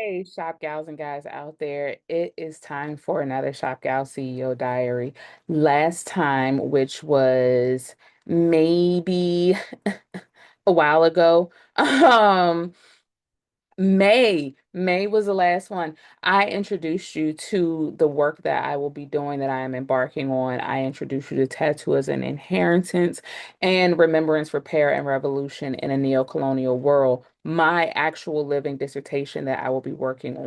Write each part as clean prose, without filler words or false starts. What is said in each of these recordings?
Hey, shop gals and guys out there. It is time for another Shop Gal CEO Diary. Last time, which was maybe a while ago, um, May was the last one. I introduced you to the work that I will be doing that I am embarking on. I introduced you to tattoo as an inheritance and remembrance, repair, and revolution in a neo-colonial world. My actual living dissertation that I will be working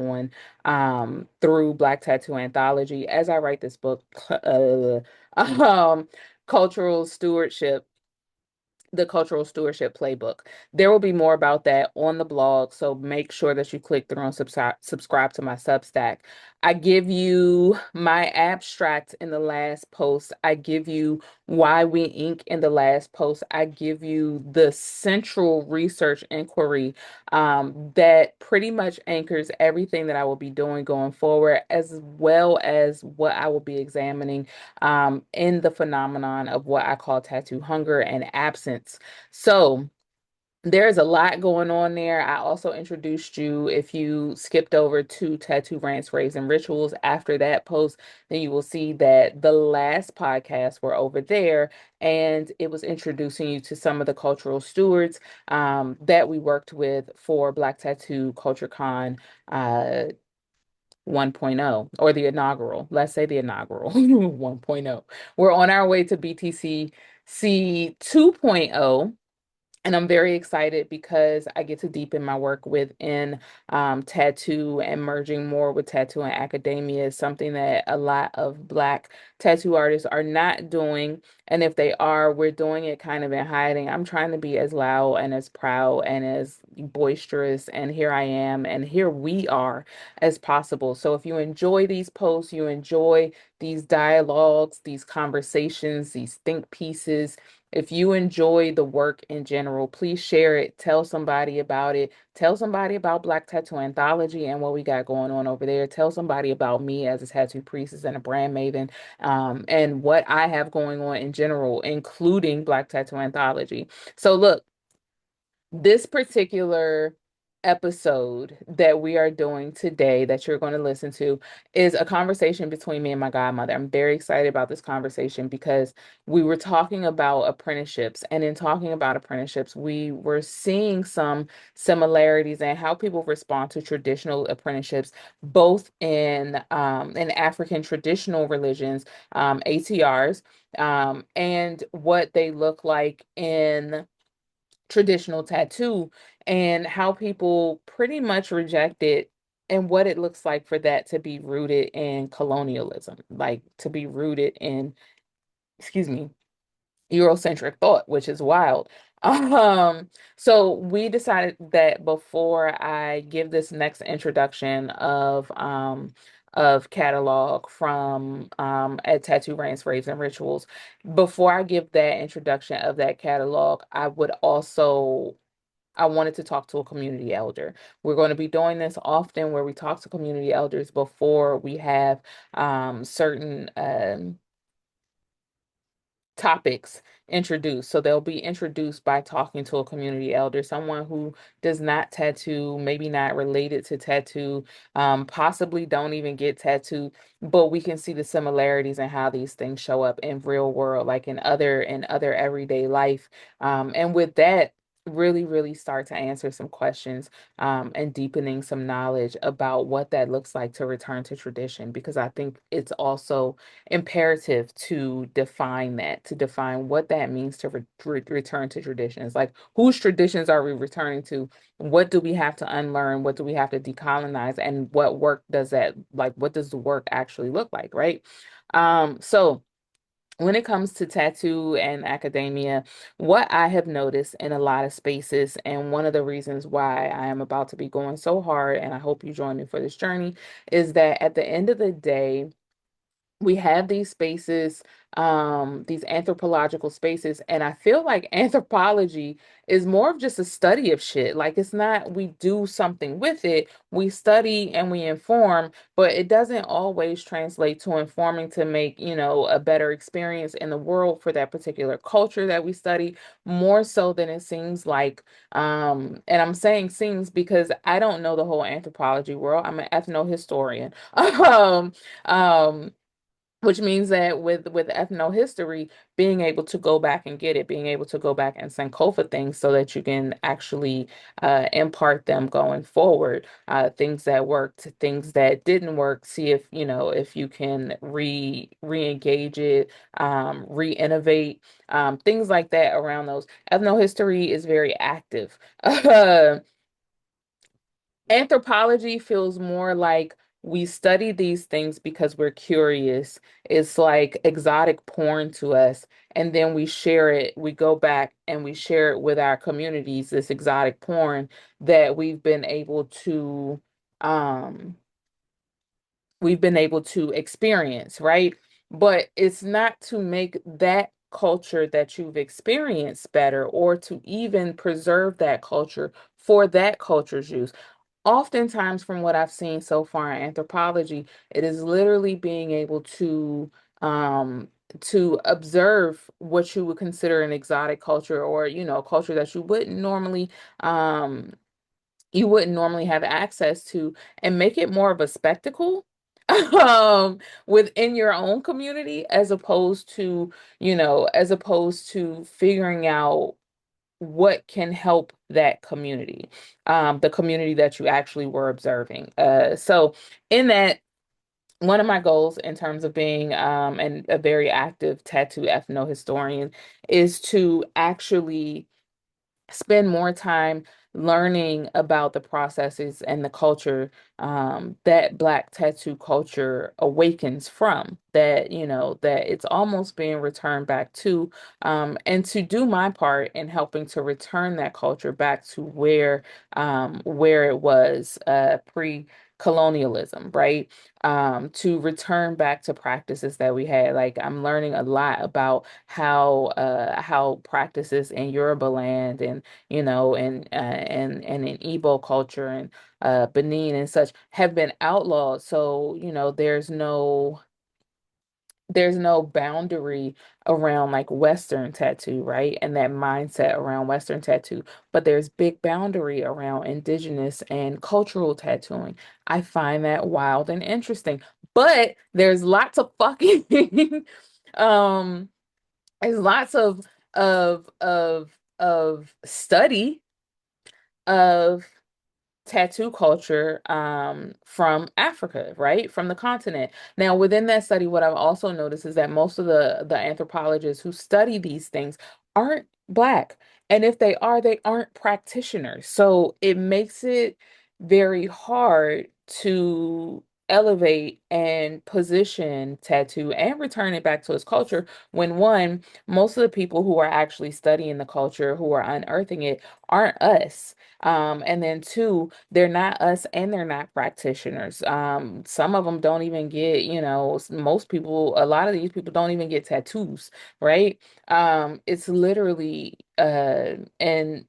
on through Black Tattoo Anthology as I write this book, um, cultural stewardship the cultural stewardship playbook. There will be more about that on the blog, so make sure that you click through and subscribe to my Substack. I give you my abstract in the last post. I give you why we ink in the last post. I give you the central research inquiry that pretty much anchors everything that I will be doing going forward, as well as what I will be examining in the phenomenon of what I call tattoo hunger and absence. So, there's a lot going on there. I also introduced you, if you skipped over to Tattoo Rants, Raves, and Rituals after that post, then you will see that the last podcast were over there, and it was introducing you to some of the cultural stewards that we worked with for Black Tattoo Culture Con uh, 1.0, or the inaugural. Let's say the inaugural 1.0. We're on our way to BTC C 2.0. And I'm very excited because I get to deepen my work within tattoo, and merging more with tattoo and academia is something that a lot of Black tattoo artists are not doing. And if they are, we're doing it kind of in hiding. I'm trying to be as loud and as proud and as boisterous, and here I am, and here we are as possible. So if you enjoy these posts, you enjoy these dialogues, these conversations, these think pieces, if you enjoy the work in general, please share it. Tell somebody about it. Tell somebody about Black Tattoo Anthology and what we got going on over there. Tell somebody about me as a tattoo priestess and a brand maven, and what I have going on in general, including Black Tattoo Anthology. So, look, this particular episode that we are doing today, that you're going to listen to, is a conversation between me and my godmother. I'm very excited about this conversation because we were talking about apprenticeships, and in talking about apprenticeships, we were seeing some similarities in how people respond to traditional apprenticeships, both in African traditional religions, ATRs, and what they look like in traditional tattoo, and how people pretty much reject it, and what it looks like for that to be rooted in colonialism, like to be rooted in, excuse me, Eurocentric thought, which is wild. So we decided that before I give this next introduction of catalog from at Tattoo Rants, Raves, and Rituals, before I give that introduction of that catalog, I wanted to talk to a community elder. We're going to be doing this often, where we talk to community elders before we have certain topics introduced. So they'll be introduced by talking to a community elder, someone who does not tattoo, maybe not related to tattoo, possibly don't even get tattooed, but we can see the similarities in how these things show up in real world, like in other everyday life. And with that, really start to answer some questions, and deepening some knowledge about what that looks like to return to tradition, because I think it's also imperative to define that, to define what that means to return to traditions. Like, whose traditions are we returning to? What do we have to unlearn? What do we have to decolonize? And what work does that, like, what does the work actually look like, right? So when it comes to tattoo and academia, what I have noticed in a lot of spaces, and one of the reasons why I am about to be going so hard, and I hope you join me for this journey, is that at the end of the day, we have these spaces, these anthropological spaces, and I feel like anthropology is more of just a study of shit. Like it's not we do something with it, we study and we inform, but it doesn't always translate to informing to make, a better experience in the world for that particular culture that we study, more so than it seems like. And I'm saying seems because I don't know the whole anthropology world. I'm an ethnohistorian. Um, which means that with ethnohistory, being able to go back and get it, being able to go back and sankofa things so that you can actually impart them going forward, things that worked, things that didn't work, see if if you can re-engage it, re-innovate, things like that around those. Ethnohistory is very active. Anthropology feels more like we study these things because we're curious. It's like exotic porn to us. And then we share it. We go back and we share it with our communities, this exotic porn that um, we've been able to experience, right? But it's not to make that culture that you've experienced better or to even preserve that culture for that culture's use. Oftentimes, from what I've seen so far in anthropology, it is literally being able um to observe what you would consider an exotic culture, or a culture that um you wouldn't normally have access to, and make it more of a spectacle within your own community, as opposed to figuring out what can help that community, the community that you actually were observing. So in that, one of my goals in terms of being a very active tattoo ethnohistorian is to actually spend more time learning about the processes and the culture, that Black tattoo culture awakens from, that that it's almost being returned back to, and to do my part in helping to return that culture back to where it was pre-colonialism, right? To return back to practices that we had. Like I'm learning a lot about how practices in Yoruba land, and and in Igbo culture, and Benin and such, have been outlawed. So there's no boundary around like Western tattoo, right? And that mindset around Western tattoo. But there's big boundary around indigenous and cultural tattooing. I find that wild and interesting. But there's lots of fucking um there's lots of study of tattoo culture, from Africa, right? From the continent. Now, within that study, what I've also noticed is that most of the anthropologists who study these things aren't Black. And if they are, they aren't practitioners. So it makes it very hard to elevate and position tattoo and return it back to its culture when, one, most of the people who are actually studying the culture, who are unearthing it, aren't us. And then two, they're not us and they're not practitioners. Some of them don't even get, most people, a lot of these people don't even get tattoos, right? It's literally, and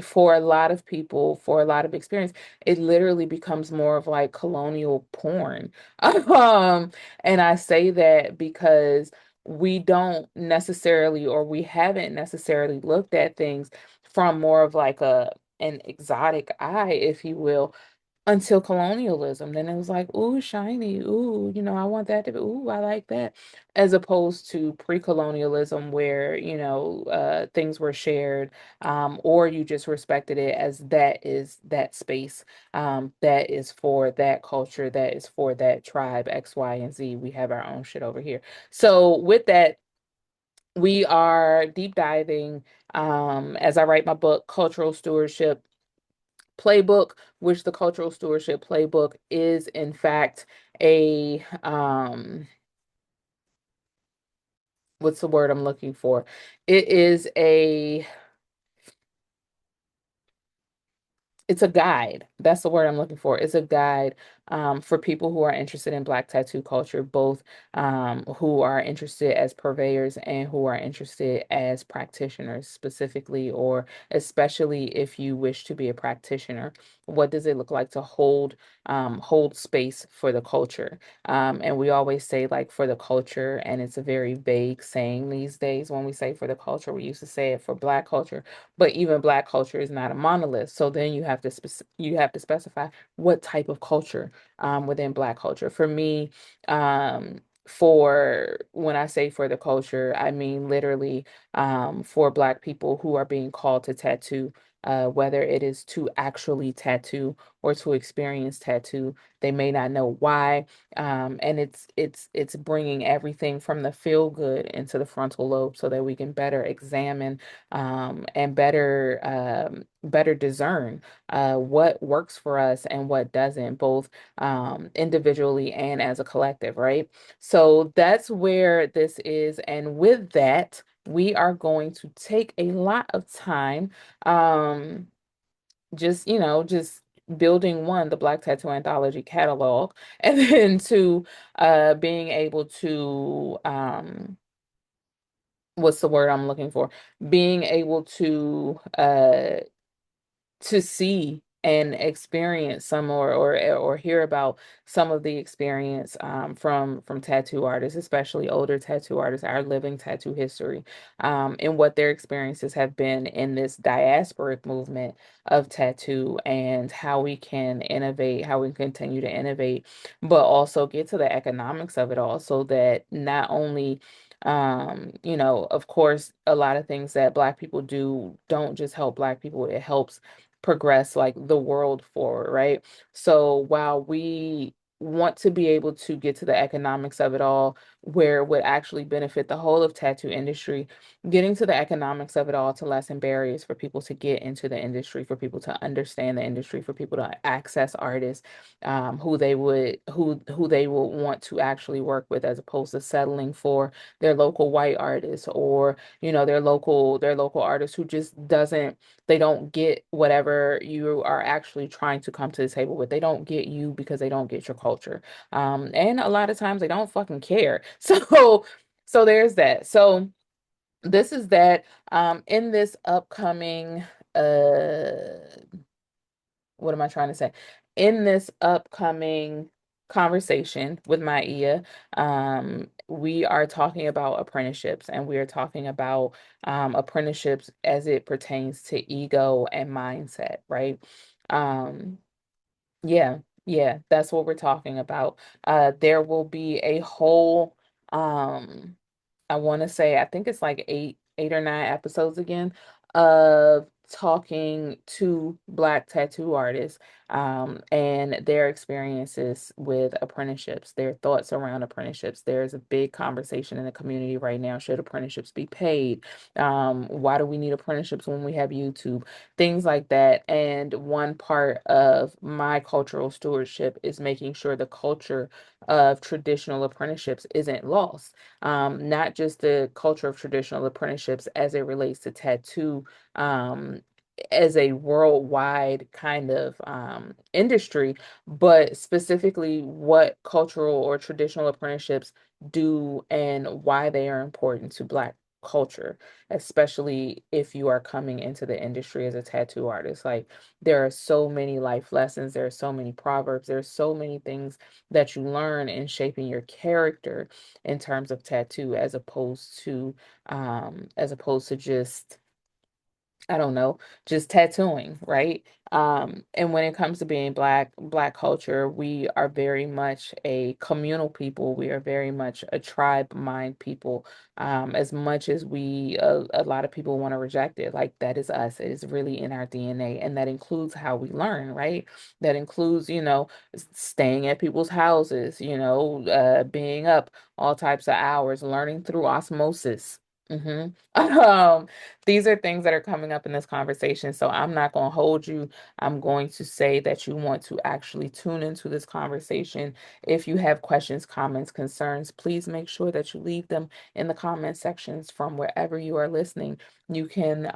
for a lot of people, for a lot of experience, it literally becomes more of like colonial porn. And I say that because we don't necessarily, or we haven't necessarily looked at things from more of like an exotic eye, if you will, until colonialism. Then it was like, ooh, shiny, ooh, I want that to be, ooh, I like that. As opposed to pre-colonialism where, things were shared, or you just respected it as that is that space, that is for that culture, that is for that tribe, X, Y, and Z. We have our own shit over here. So with that, we are deep diving, as I write my book, Cultural Stewardship Playbook, which the Cultural Stewardship Playbook is, in fact, a what's the word I'm looking for? It is it's a guide. That's the word I'm looking for. It's a guide, for people who are interested in Black tattoo culture, both who are interested as purveyors and who are interested as practitioners specifically, or especially if you wish to be a practitioner. What does it look like to hold space for the culture? And we always say like for the culture, and it's a very vague saying these days. When we say for the culture, we used to say it for Black culture, but even Black culture is not a monolith. So then you have to specify what type of culture within Black culture. For me, for when I say for the culture, I mean literally for Black people who are being called to tattoo, whether it is to actually tattoo or to experience tattoo. They may not know why, and it's bringing everything from the feel good into the frontal lobe so that we can better examine and better discern what works for us and what doesn't, both individually and as a collective, right? So that's where this is. And with that, we are going to take a lot of time, um, just building one, the Black Tattoo Anthology catalog, and then two, being able to, what's the word I'm looking for? Being able to see and experience some or hear about some of the experience from tattoo artists, especially older tattoo artists, our living tattoo history, and what their experiences have been in this diasporic movement of tattoo, and how we can innovate, how we continue to innovate, but also get to the economics of it all, so that not only of course, a lot of things that Black people do don't just help Black people, it helps progress like the world forward, right? So while we want to be able to get to the economics of it all, where it would actually benefit the whole of tattoo industry, getting to the economics of it all to lessen barriers for people to get into the industry, for people to understand the industry, for people to access artists who they will want to actually work with, as opposed to settling for their local white artists, or their local artists who just doesn't they don't get whatever you are actually trying to come to the table with. They don't get you because they don't get your culture. And a lot of times they don't fucking care. So there's that. So this is that. In this upcoming what am I trying to say? In this upcoming conversation with Maia, we are talking about apprenticeships, and we are talking about apprenticeships as it pertains to ego and mindset, right? Um, yeah, yeah, that's what we're talking about. There will be a whole, um, I want to say, I think it's like eight or nine episodes again of talking to Black tattoo artists, and their experiences with apprenticeships, their thoughts around apprenticeships. There's a big conversation in the community right now. Should apprenticeships be paid? Why do we need apprenticeships when we have YouTube? Things like that. And one part of my cultural stewardship is making sure the culture of traditional apprenticeships isn't lost. Not just the culture of traditional apprenticeships as it relates to tattoo, as a worldwide kind of industry, but specifically what cultural or traditional apprenticeships do and why they are important to Black culture, especially if you are coming into the industry as a tattoo artist. Like, there are so many life lessons, there are so many proverbs, there are so many things that you learn in shaping your character in terms of tattoo, as opposed to just, I don't know, just tattooing, right? And when it comes to being Black culture, we are very much a communal people. We are very much a tribe mind people. As much as a lot of people want to reject it, like that is us. It is really in our DNA, and that includes how we learn, right? That includes, staying at people's houses, being up all types of hours, learning through osmosis. hmm Um, these are things that are coming up in this conversation, so I'm not going to hold you. I'm going to say that you want to actually tune into this conversation. If you have questions, comments, concerns, please make sure that you leave them in the comment sections from wherever you are listening. You can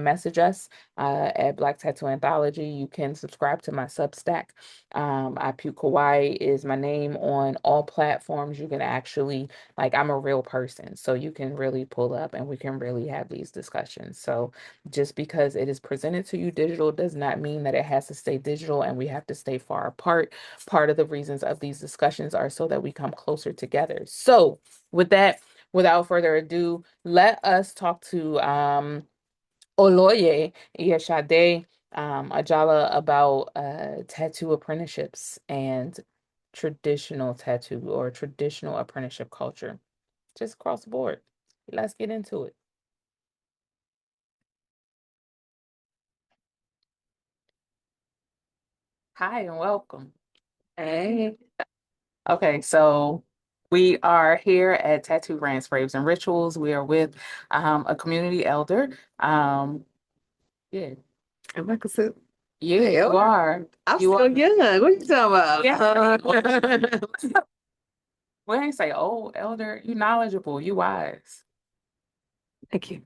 message us at Black Tattoo Anthology. You can subscribe to my Substack. Ipu Kawaii is my name on all platforms. You can actually like I'm a real person, so you can really pull up and we can really have these discussions. So just because it is presented to you digital does not mean that it has to stay digital and we have to stay far apart. Part of the reasons of these discussions are so that we come closer together. So with that, without further ado, let us talk to Oloye Iyeshade Ajala about tattoo apprenticeships and traditional tattoo or traditional apprenticeship culture just across the board. Let's get into it. Hi and welcome. Hey, Okay, so we are here at Tattoo Rants, Raves, and Rituals. We are with a community elder. Yeah, I'm like I said, yeah, hey, you are. I'm You still are. young. What you talking Yeah. about? We ain't say, oh, elder, you knowledgeable, you wise. Thank you.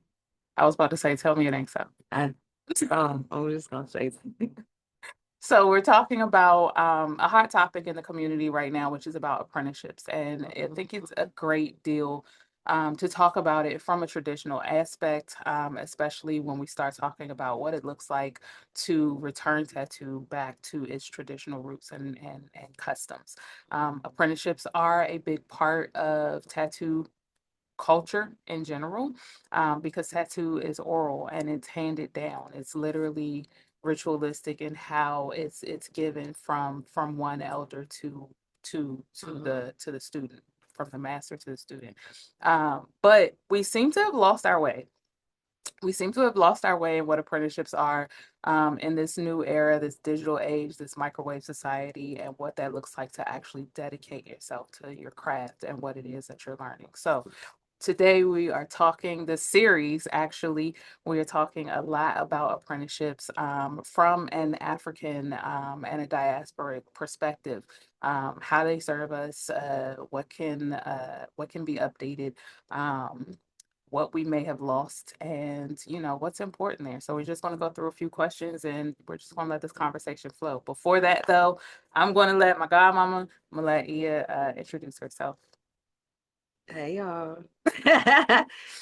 I was about to say, tell me it ain't so. I, I'm just gonna say something. So we're talking about a hot topic in the community right now, which is about apprenticeships, and I think it's a great deal to talk about it from a traditional aspect, especially when we start talking about what it looks like to return tattoo back to its traditional roots and customs. Apprenticeships are a big part of tattoo culture in general, because tattoo is oral and it's handed down. It's literally ritualistic in how it's given from one elder to the student, from the master to the student. But we seem to have lost our way. We seem to have lost our way in what apprenticeships are, in this new era, this digital age, this microwave society, and what that looks like to actually dedicate yourself to your craft and what it is that you're learning. So, today we are talking the series actually we are talking a lot about apprenticeships, from an African and a diasporic perspective, how they serve us, what can be updated, what we may have lost, and what's important there. So we're just going to go through a few questions and we're just going to let this conversation flow. Before that though, I'm going to let my godmama, I'm going to let Ia introduce herself. Hey, y'all.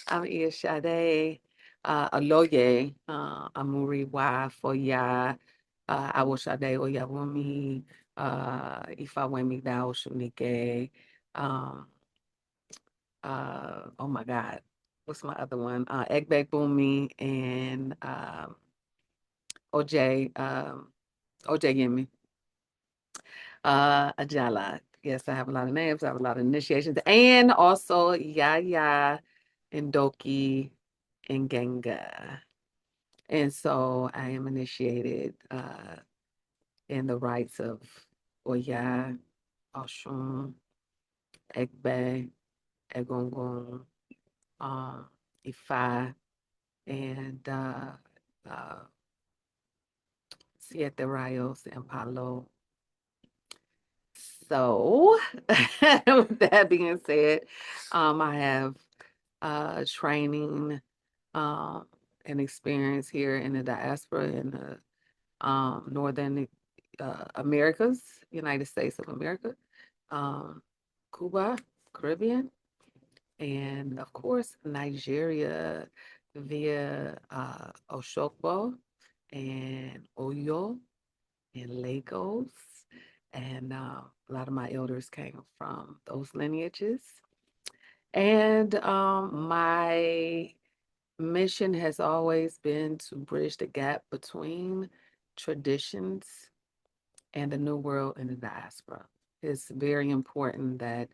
I'm Ia Sade, Aloye, Amuri Wa for Ya, Awo Sade Oyawumi, Ifa Wemi Dao Shunike, um, oh my God, what's my other one? Egg Boomy and OJ, OJ Yemi, Ajala. Yes, I have a lot of names. I have a lot of initiations, and also Yaya and Doki and Genga. And so I am initiated in the rites of Oya, Oshun, Egbe, Egungun, um, Ifa, and uh, Siete Rayos and Palo. So, with that being said, I have training um, and experience here in the diaspora in the Northern Americas, United States of America, um, Cuba, Caribbean, and of course, Nigeria via Oshogbo and Oyo and Lagos. And a lot of my elders came from those lineages. And my mission has always been to bridge the gap between traditions and the new world and the diaspora. It's very important that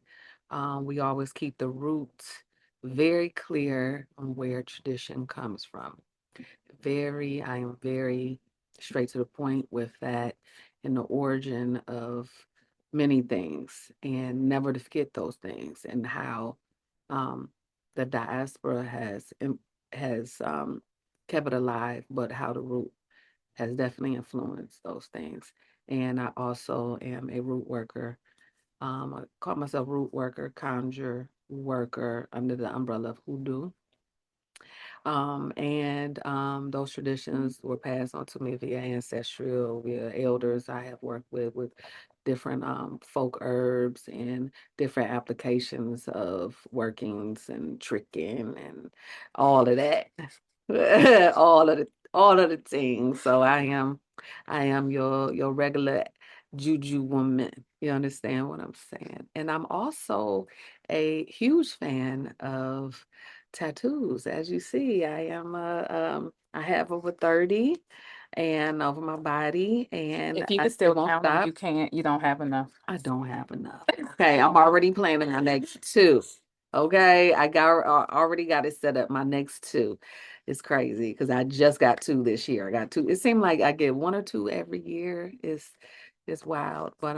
we always keep the roots very clear on where tradition comes from. I am very straight to the point with that in the origin of many things and never to forget those things and how the diaspora has kept it alive, but how the root has definitely influenced those things. And I also am a root worker. I call myself root worker, conjure worker under the umbrella of hoodoo. And those traditions were passed on to me via ancestral, via elders I have worked with different folk herbs and different applications of workings and tricking and all of that. All of the things. So I am your regular juju woman. You understand what I'm saying? And I'm also a huge fan of tattoos. As you see, I have over 30 and over my body, and If you I could still still won't count them, stop. you can't, you don't have enough. I don't have enough. Okay, I'm already planning my next two. Okay, already got it set up. My next two. It's crazy because I just got two this year. I got two. It seemed like I get one or two every year. It's wild, but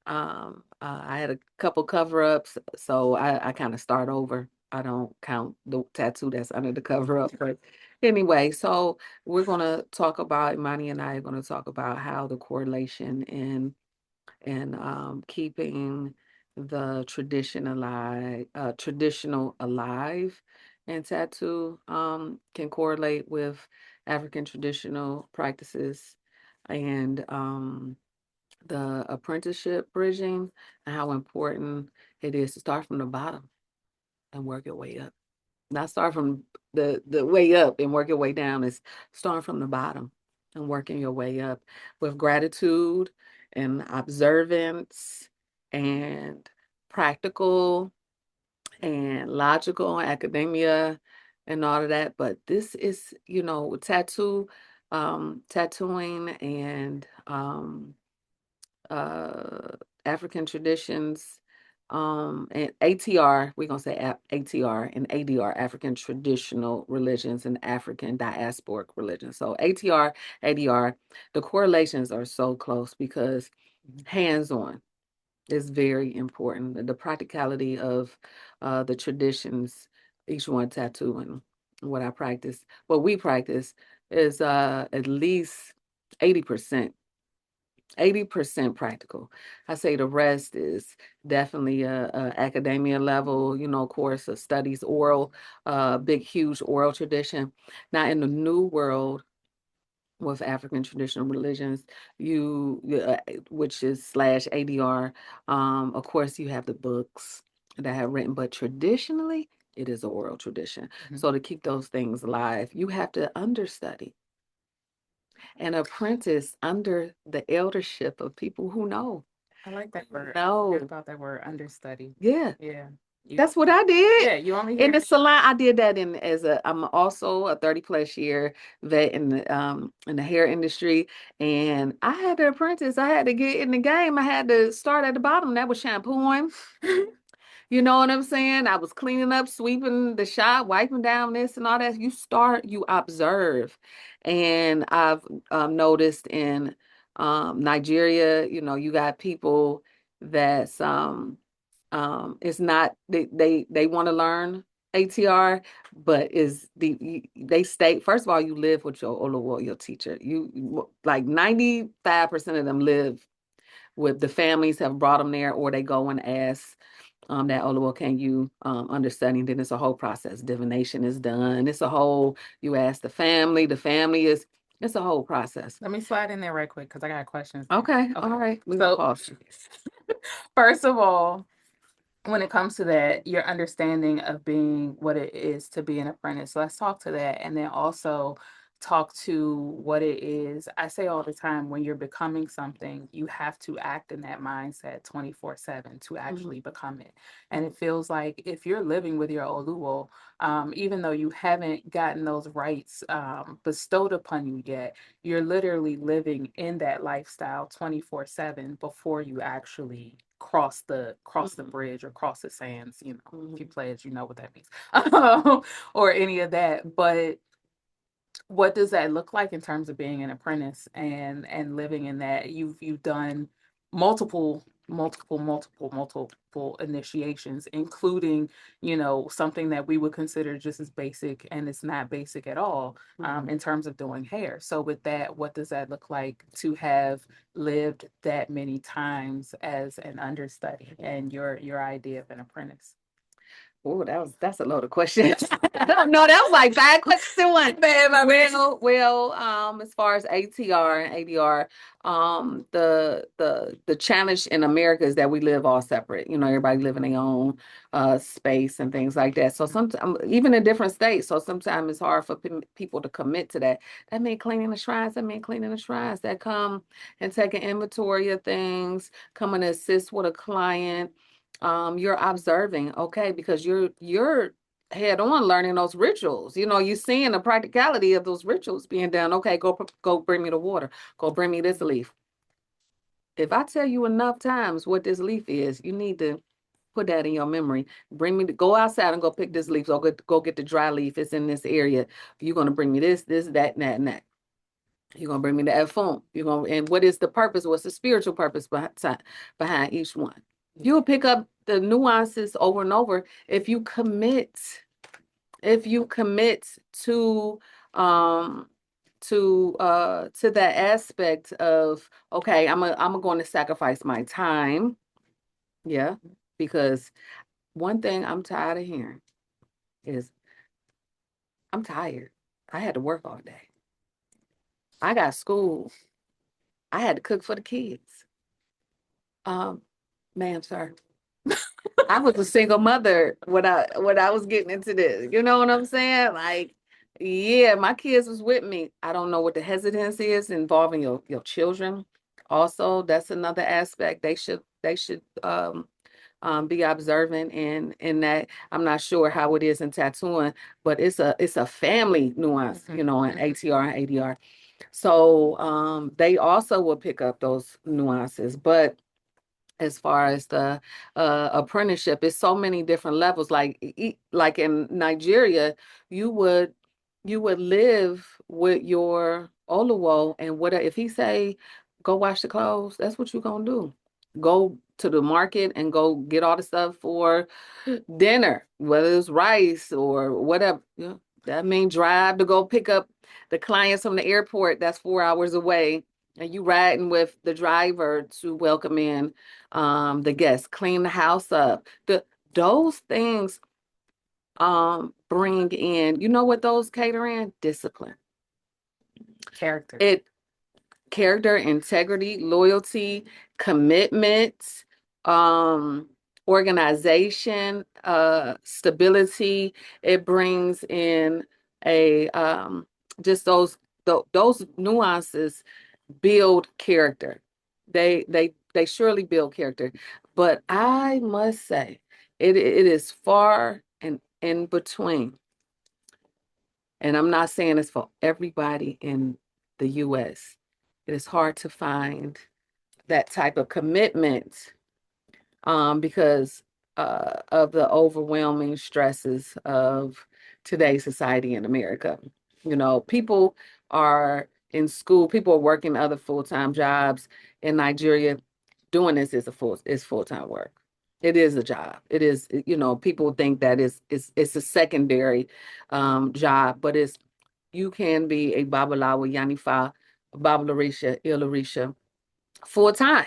I had a couple cover-ups, so I kind of start over. I don't count the tattoo that's under the cover-up. But anyway, so we're gonna talk about, Imani and I are gonna talk about how the correlation in keeping the traditional alive and tattoo can correlate with African traditional practices and the apprenticeship bridging and how important it is to start from the bottom and work your way up. Not start from the way up and work your way down. Is starting from the bottom and working your way up with gratitude and observance and practical and logical and academia and all of that. But this is, tattooing and uh African traditions, and ATR, we're gonna say ATR and ADR, African traditional religions and African diasporic religions. So ATR, ADR, the correlations are so close because hands-on is very important. The practicality of the traditions, each one tattooing, what we practice is at least 80% 80% practical. I say the rest is definitely a academia level, course of studies, oral, big, huge oral tradition. Now, in the new world with African traditional religions, which is slash ADR, of course, you have the books that have written, but traditionally, it is an oral tradition. Mhm. So to keep those things alive, you have to understudy and apprentice under the eldership of people who know. I like that word. I heard No, about that word understudy. yeah, Yeah. You that's what I did. yeah, you only In hear the salon, I did that I'm also a 30 plus year vet in the hair industry. And I had to apprentice. I had to get in the game. I had to start at the bottom. That was shampooing. You know what I'm saying? I was cleaning up, sweeping the shop, wiping down this and all that. You observe. And I've noticed in Nigeria, you got people that's it's not they want to learn ATR, but they stay. First of all, you live with your Oluwo, your teacher. Like 95% of them live with the families have brought them there, or they go and ask that, oh, well, can you understudy? Then it's a whole process. Divination is done. It's a whole, you ask the family it's a whole process. Let me slide in there right quick because I got questions there. Okay, Okay. all right. We So, pause. first of all, when it comes to that, your understanding of being what it is to be an apprentice. Let's talk to that. And then also talk to what it is. I say all the time when you're becoming something, you have to act in that mindset 24/7 to actually become it. And it feels like if you're living with your Oluwo, even though you haven't gotten those rights bestowed upon you yet, you're literally living in that lifestyle 24/7 before you actually cross the bridge or cross the sands. If you pledge, you know what that means. Or any of that. But what does that look like in terms of being an apprentice and living in that? You've done multiple multiple initiations, including, something that we would consider just as basic, and it's not basic at all, in terms of doing hair. So with that, what does that look like to have lived that many times as an understudy and your idea of an apprentice? Oh, that's a loaded question. No, that was like five questions in one. As far as ATR and ADR, the challenge in America is that we live all separate. Everybody live in their own space and things like that. So sometimes, even in different states, so sometimes it's hard for people to commit to that. That means cleaning the shrines. That means cleaning the shrines. That come and take an inventory of things, come and assist with a client. You're observing, okay, because you're head on learning those rituals. You're seeing the practicality of those rituals being done. Okay, go bring me the water. Go bring me this leaf. If I tell you enough times what this leaf is, you need to put that in your memory. Go outside and go pick this leaf. So go get the dry leaf. It's in this area. You're gonna bring me this, that, and that, and that. You're gonna bring me the F-phone. And what is the purpose? What's the spiritual purpose behind each one? You'll pick up the nuances over and over if you commit. If you commit to um to that aspect of, okay, I'm going to sacrifice my time. Yeah, because one thing I'm tired of hearing is I'm tired. I had to work all day. I got school. I had to cook for the kids. Um, ma'am, sir. I was a single mother when I was getting into this. You know what I'm saying? Like, yeah, my kids was with me. I don't know what the hesitance is involving your children. Also, that's another aspect. They should be observant in that. I'm not sure how it is in tattooing, but it's a family nuance, in ATR and ADR. So they also will pick up those nuances, but as far as the apprenticeship, it's so many different levels. Like in Nigeria, you would you would live with your Oluwo, and what if he say go wash the clothes, that's what you're gonna do. Go to the market and go get all the stuff for dinner, whether it's rice or whatever. That means drive to go pick up the clients from the airport that's 4 hours away, and you riding with the driver to welcome in the guests, clean the house up. Those things bring in, you know what those cater in? Discipline. Character. It Character, integrity, loyalty, commitment, um, organization, stability. It brings in a just those nuances build character. They surely build character. But I must say, it is far and in between. And I'm not saying it's for everybody in the US. It is hard to find that type of commitment because of the overwhelming stresses of today's society in America. People are in school, people are working other full-time jobs in Nigeria. Doing this is full-time work. It is a job. It is, people think that it's a secondary job, but you can be a Babalawo Yanifa, Babalarisha, Ilarisha full time,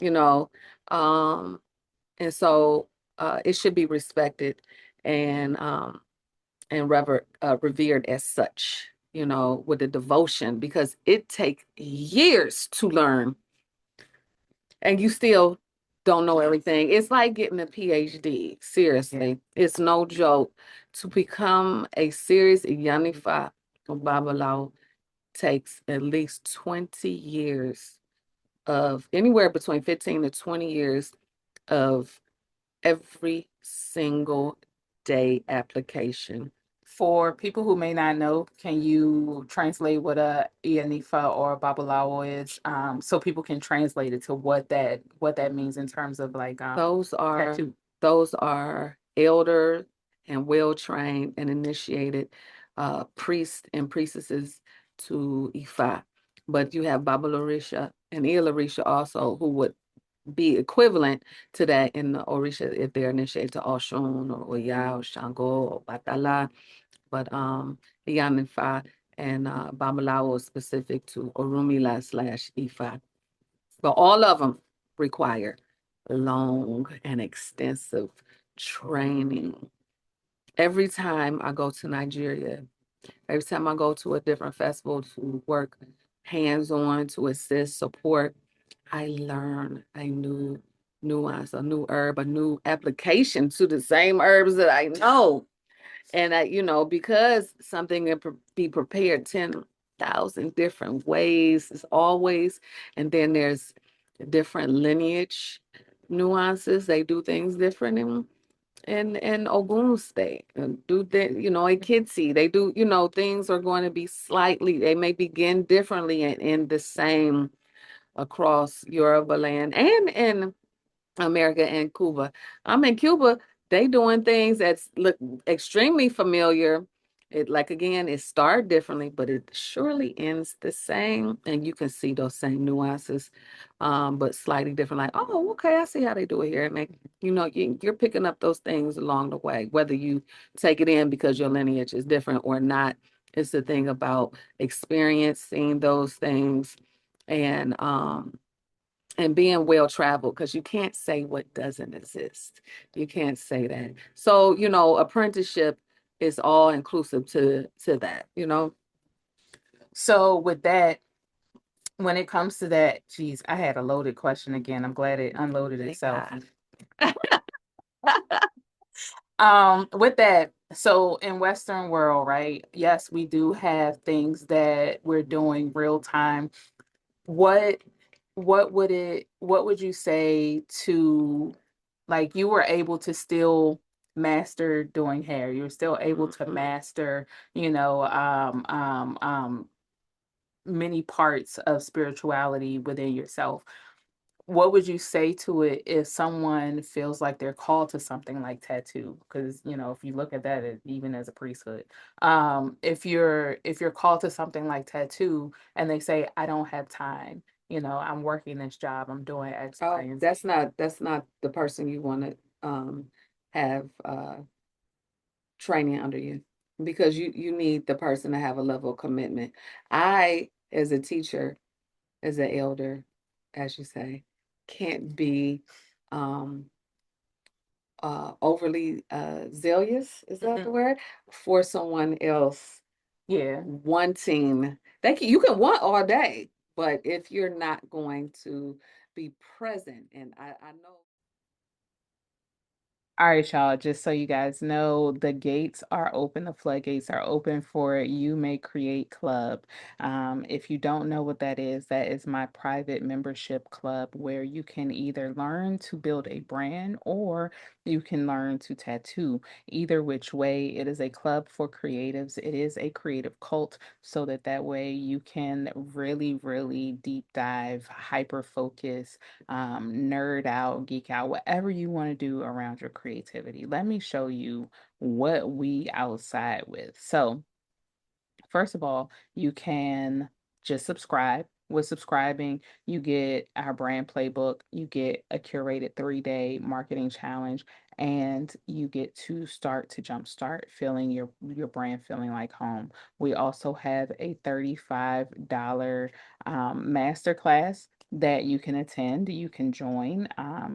you know. Um, and so it should be respected and revered as such, with the devotion, because it takes years to learn and you still don't know everything. It's like getting a PhD. Seriously, it's no joke. To become a serious Yanifa Babalawo takes at least 20 years of anywhere between 15 to 20 years of every single day application. For people who may not know, can you translate what a Ianifa or a Babalawo is, so people can translate it to what that means in terms of like Those are tattoo? those are elder and well-trained and initiated priests and priestesses to Ifa. But you have Babalarisha and Ilarisha also who would be equivalent to that in the Orisha if they're initiated to Oshun or Oya or Shango or Batala. But Iyanifa and Babalawo is specific to Orumila slash Ifa. But all of them require long and extensive training. Every time I go to Nigeria, every time I go to a different festival to work hands-on, to assist, support, I learn a new nuance, a new herb, a new application to the same herbs that I know. And because something can be prepared 10,000 different ways, is always, and then there's different lineage nuances. They do things different in Ogun State, and do that, in Kitsi, they do, things are going to be slightly, they may begin differently in the same across Yoruba land and in America and Cuba. I'm in Cuba, they doing things that's look extremely familiar. It like again, it started differently, but it surely ends the same. And you can see those same nuances, but slightly different. Like, oh, okay, I see how they do it here. And you're picking up those things along the way, whether you take it in because your lineage is different or not. It's the thing about experiencing those things and being well traveled, because you can't say what doesn't exist. You can't say that. So, apprenticeship is all inclusive to that. So with that, when it comes to that, geez, I had a loaded question again. I'm glad it unloaded Thank itself. God. With that, so in Western world, right? Yes, we do have things that we're doing real time. What what would you say to, like, you were able to still master doing hair. You're still able to master, you know, many parts of spirituality within yourself. What would you say to it if someone feels like they're called to something like tattoo? Because if you look at that even as a priesthood, if you're called to something like tattoo and they say, I don't have time, I'm working this job, I'm doing X, Y, Oh, and Z. that's not the person you want to have training under you, because you need the person to have a level of commitment. I, as a teacher, as an elder, as you say, can't be um overly zealous, is that the Mhm. word, for someone else Yeah. wanting. You can want all day, but if you're not going to be present, and I know. All right, y'all. Just so you guys know, the gates are open. The floodgates are open for You May Create Club. If you don't know what that is my private membership club where you can either learn to build a brand or you can learn to tattoo. Either which way, it is a club for creatives. It is a creative cult, so that way you can really, really deep dive, hyper focus, nerd out, geek out, whatever you want to do around your creativity. Let me show you what we outside with. So, first of all, you can just subscribe. With subscribing, you get our brand playbook, you get a curated 3-day marketing challenge, and you get to start to jumpstart feeling your brand feeling like home. We also have a $35 masterclass that you can attend, you can join.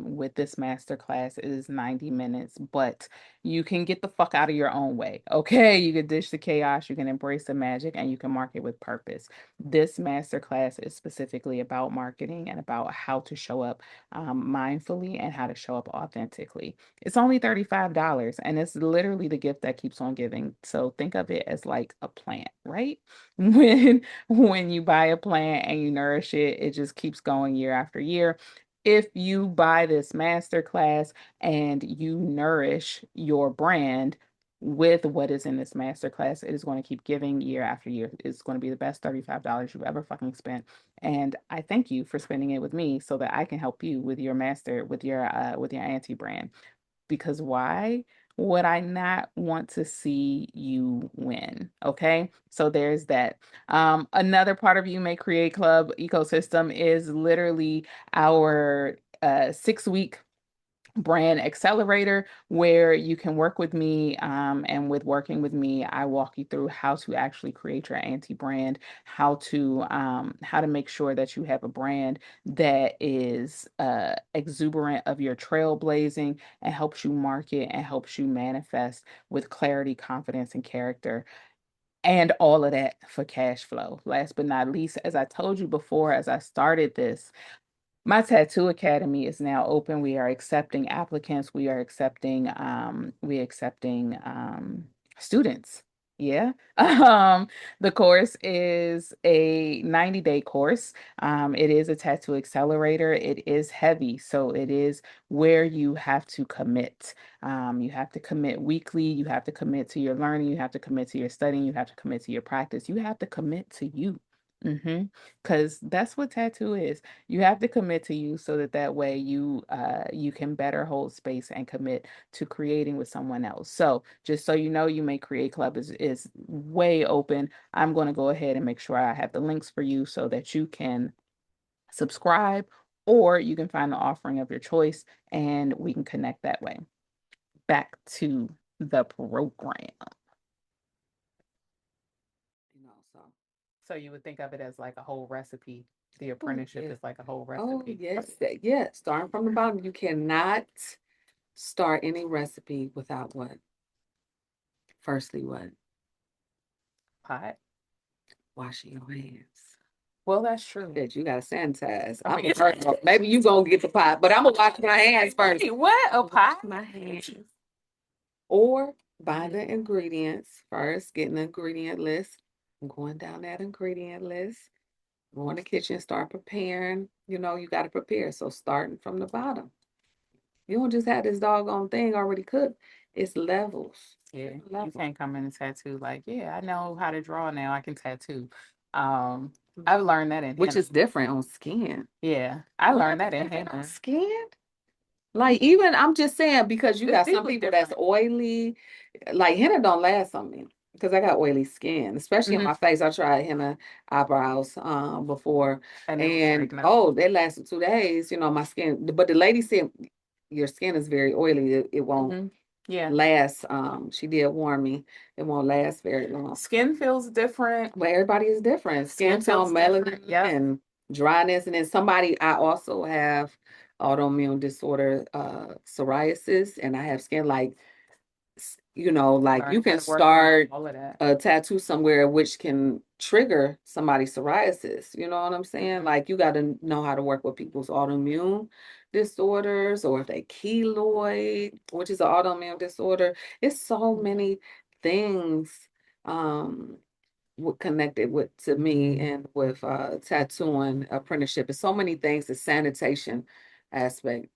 With this masterclass, it is 90 minutes, but you can get the fuck out of your own way. Okay. You can dish the chaos, you can embrace the magic, and you can market with purpose. This masterclass is specifically about marketing and about how to show up mindfully and how to show up authentically. It's only $35, and it's literally the gift that keeps on giving. So think of it as like a plant, right? When you buy a plant and you nourish it, it just keeps going year after year. If you buy this masterclass and you nourish your brand with what is in this masterclass, it is going to keep giving year after year. It's going to be the best $35 you've ever fucking spent. And I thank you for spending it with me so that I can help you with your master, with your anti brand. Because why would I not want to see you win? Okay. So there's that. Another part of You May Create Club ecosystem is literally our a 6 week brand accelerator where you can work with me. And with working with me, I walk you through how to actually create your anti-brand, how to make sure that you have a brand that is exuberant of your trailblazing and helps you market and helps you manifest with clarity, confidence, and character. And all of that for cash flow. Last but not least, as I told you before, as I started this, my tattoo academy is now open. We are accepting applicants. We accepting students. Yeah. The course is a 90-day course. It is a tattoo accelerator. It is heavy, so it is where you have to commit. You have to commit weekly, you have to commit to your learning, you have to commit to your studying, you have to commit to your practice, you have to commit to you. Because that's what tattoo is. You have to commit to you so that that way you can better hold space and commit to creating with someone else. So just so you know, You May Create Club is way open. I'm going to go ahead and make sure I have the links for you so that you can subscribe, or you can find the offering of your choice and we can connect that way. Back to the program. So. So you would think of it as like a whole recipe. The Oh, apprenticeship yeah. is like a whole Oh, recipe. yes. Yeah. Starting from the bottom, you cannot start any recipe without what? Firstly, what? Pot. Washing your hands. Well, that's true. That you gotta sanitize. I I'm mean, first. Maybe you gonna get the pot, but I'm gonna wash my hands first. wait, what? A Wash pot? my hands. Or buy the ingredients first, getting the ingredient list. I'm going down that ingredient list. Go in the kitchen, start preparing. You got to prepare. So starting from the bottom. You don't just have this doggone thing already cooked. It's levels. Yeah, you Levels. can't come in and tattoo like, yeah, I know how to draw now. I can tattoo. I've learned that in Which henna. is different on skin. Yeah, I learned that in Different on henna. skin? Like even I'm just saying because you It's got some deeply people that's different. oily, like henna don't last on me because I got oily skin, especially in Mhm. my face. I tried henna eyebrows before, And it was and breaking up. oh, they lasted 2 days. My skin, but the lady said your skin is very oily. It won't Yeah. last. She did warn me it won't last very long. Skin feels different. But everybody is different. Skin Skin feels tone, different. melanin, Yep. and dryness. And then somebody, I also have autoimmune disorder, psoriasis, and I have skin like, like you Learning how can to work around start all of that. a tattoo somewhere which can trigger somebody's psoriasis. You know what I'm saying? Like you got to know how to work with people's autoimmune disorders, or if they keloid, which is an autoimmune disorder. It's so many things. Um, connected with to me and with tattooing apprenticeship. It's so many things, the sanitation aspect.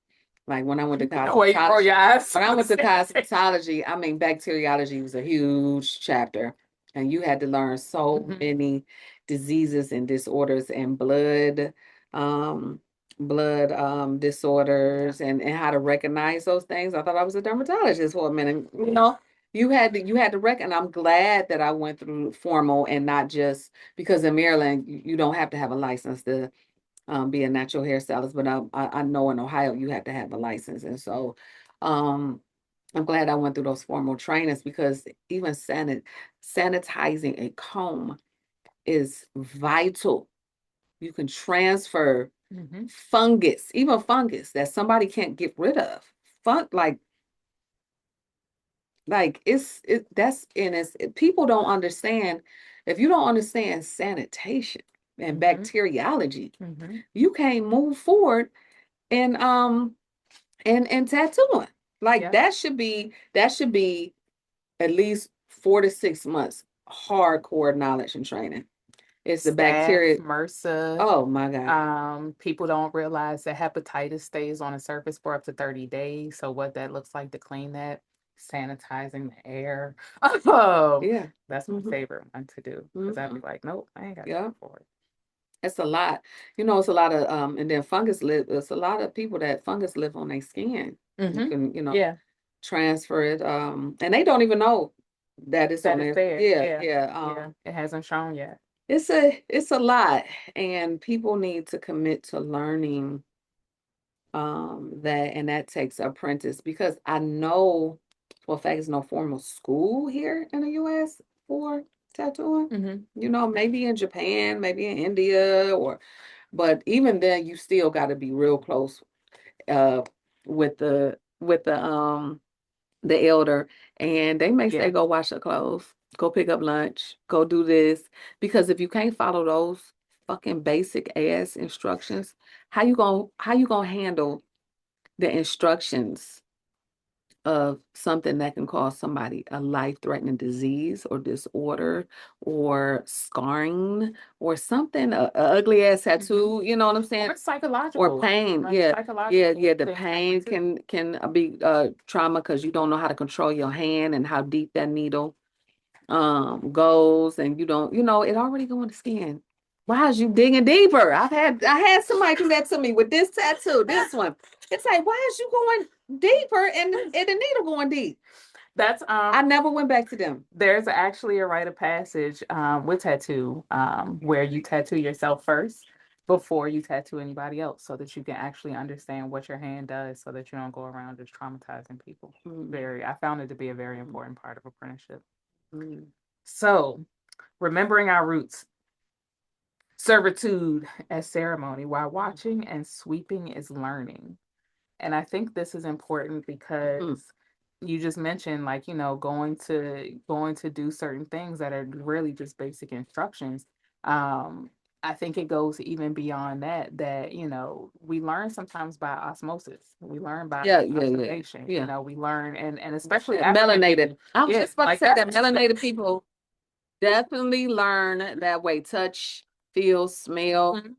Like when I went to Wait, roll cosmetology, your eyes. when I went to cosmetology, I mean bacteriology was a huge chapter. And you had to learn so many diseases and disorders and um disorders and how to recognize those things. I thought I was a dermatologist for a minute. You had to reckon. I'm glad that I went through formal and not just because in Maryland you don't have to have a license to be a natural hairstylist, but I know in Ohio you have to have a license, and so um, I'm glad I went through those formal trainings because even sanitizing a comb is vital. You can transfer fungus, even fungus that somebody can't get rid of. Fun like people don't understand. If you don't understand sanitation and bacteriology, you can't move forward and and tattooing. Like Yeah. that should be at least 4 to 6 months hardcore knowledge and training. It's the Staph, bacteria. MRSA. Oh my God. People don't realize that hepatitis stays on the surface for up to 30 days. So what that looks like to clean that, sanitizing the air. Oh, Yeah. that's my favorite one to do. Because I'd be like, nope, I ain't got Yeah. time for it. It's a lot. It's a lot of and then fungus live. It's a lot of people that fungus live on their skin. You can, Yeah, transfer it. And they don't even know that it's on that is there. there. Yeah, Yeah, yeah. yeah. It hasn't shown yet. It's a lot, and people need to commit to learning That takes apprentice because I know for a fact there's no formal school here in the US for tattooing. Hmm. Maybe in Japan, maybe in India, but even then you still got to be real close uh with the elder, and they may say Yeah. go wash your clothes, go pick up lunch, go do this, because if you can't follow those fucking basic ass instructions, how you gonna handle the instructions of something that can cause somebody a life-threatening disease or disorder or scarring or something, a ugly ass Hmm. tattoo, you know what I'm Or saying? it's Or psychological. pain. Like Yeah. Yeah, psychological yeah. The things happen pain too. can be trauma because you don't know how to control your hand and how deep that needle goes, and you don't, it already go in the skin. Why is you digging deeper? I had somebody do that to me with this tattoo, this one. It's like, why is you going deeper and the needle going deep? That's I never went back to them. There's actually a rite of passage with tattoo where you tattoo yourself first before you tattoo anybody else so that you can actually understand what your hand does so that you don't go around just traumatizing people. Mm, I found it to be a very mm, important part of apprenticeship. mm, So, remembering our roots, servitude as ceremony while watching and sweeping is learning. And I think this is important mm. because you just mentioned like, going to do certain things that are really just basic instructions. I think it goes even beyond that, we learn sometimes by osmosis. We learn by Yeah, yeah, yeah, observation. yeah. We learn and especially African Melanated. people. I was Yeah, just about to like say that that's melanated people definitely learn that way. Touch, feel, smell. Mhm.